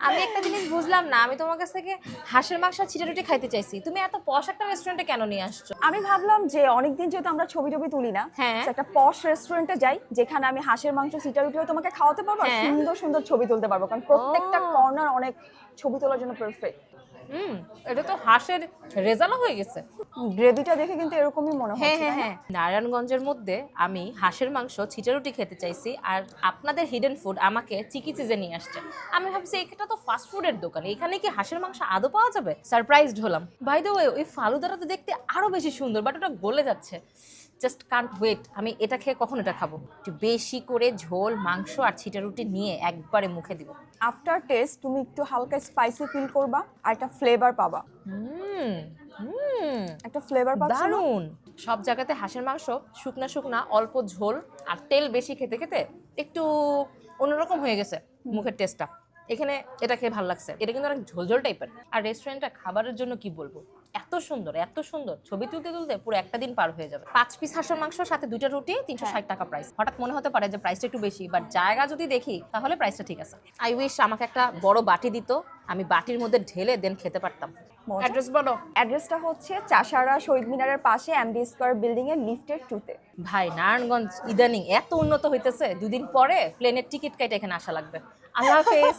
আমি একটা জিনিস বুঝলাম না, আমি তোমার কাছ থেকে হাঁসের মাংস আর ছিটা রুটি খাইতে চাইছি, তুমি এত পশ একটা রেস্টুরেন্টে কেন নিয়ে আসছো? আমি ভাবলাম যে অনেকদিন যেহেতু আমরা ছবি টবি তুলি না, হ্যাঁ। তো একটা পশ রেস্টুরেন্টে যাই যেখানে আমি হাঁসের মাংস সিটা রুটিও তোমাকে খাওয়াতে পারবো আর হ্যাঁ। সুন্দর সুন্দর ছবি তুলতে পারবো, কারণ প্রত্যেকটা ও। কর্নার অনেক ছবি তোলার জন্য পারফেক্ট। এটা তো হাঁসের রেজালা হয়ে গেছে। গ্রেভিটা দেখে কিন্তু এরকমই মনে হ্যাঁ হচ্ছে, হ্যাঁ তাই না? হ্যাঁ, নারায়ণগঞ্জের মধ্যে আমি হাঁসের মাংস ছিটা রুটি খেতে চাইছি, আর আপনাদের হিডেন ফুড আমাকে চিকি চিজে নিয়ে আসছে। আমি ভাবছি এটা তো ফাস্ট ফুডের দোকান, এখানে কি হাঁসের মাংস আদৌ পাওয়া যাবে? সারপ্রাইজড হলাম। বাই দ্য ওয়ে, ওই ফালুদাটা তো দেখতে আরো বেশি সুন্দর, বাট ওটা গলে যাচ্ছে। জাস্ট কান্ট ওয়েট, আমি এটা খেয়ে কখন এটা খাবো। একটু বেশি করে ঝোল মাংস আর ছিটা রুটি নিয়ে একবারে মুখে দিব। আফটার টেস্ট তুমি একটু হালকা স্পাইসি ফিল করবা আর একটা ফ্লেভার পাবা। হুম হুম, একটা ফ্লেভার পাচ্ছ না? দারুণ। সব জায়গাতে হাঁসের মাংস শুকনা শুকনা অল্প ঝোল আর তেল বেশি খেতে খেতে একটু অন্যরকম হয়ে গেছে মুখের টেস্টটা। এখানে এটা খেয়ে ভালো লাগছে, এটা কিন্তু অনেক ঝোলঝোল টাইপের। আর রেস্টুরেন্টটা খাবারের জন্য কি বলবো, এত সুন্দর এত সুন্দর, ছবি তুলতে তুলতে পুরো একটা দিন পার হয়ে যাবে। 5 পিস হাঁসের মাংস সাথে 2টা রুটি, 360 টাকা প্রাইস। হঠাৎ মনে হতে পারে যে প্রাইসটা একটু বেশি, বাট জায়গা যদি দেখি তাহলে প্রাইসটা ঠিক আছে। আই উইশ আমাকে একটা বড় বাটি দিত, আমি বাটির মধ্যে ঢেলে দেন খেতে পারতাম। মজা। অ্যাড্রেস বলো। অ্যাড্রেসটা হচ্ছে চাষারা শহীদ মিনারের পাশে এমডি স্কয়ার বিল্ডিং এর লিফটের 2-তে। ভাই নারায়ণগঞ্জ ইদানিং এত উন্নত হইতেছে, 2 দিন পরে প্লেনের টিকিট কাইটা এখানে আসা লাগবে। আল্লাহ হাফেজ।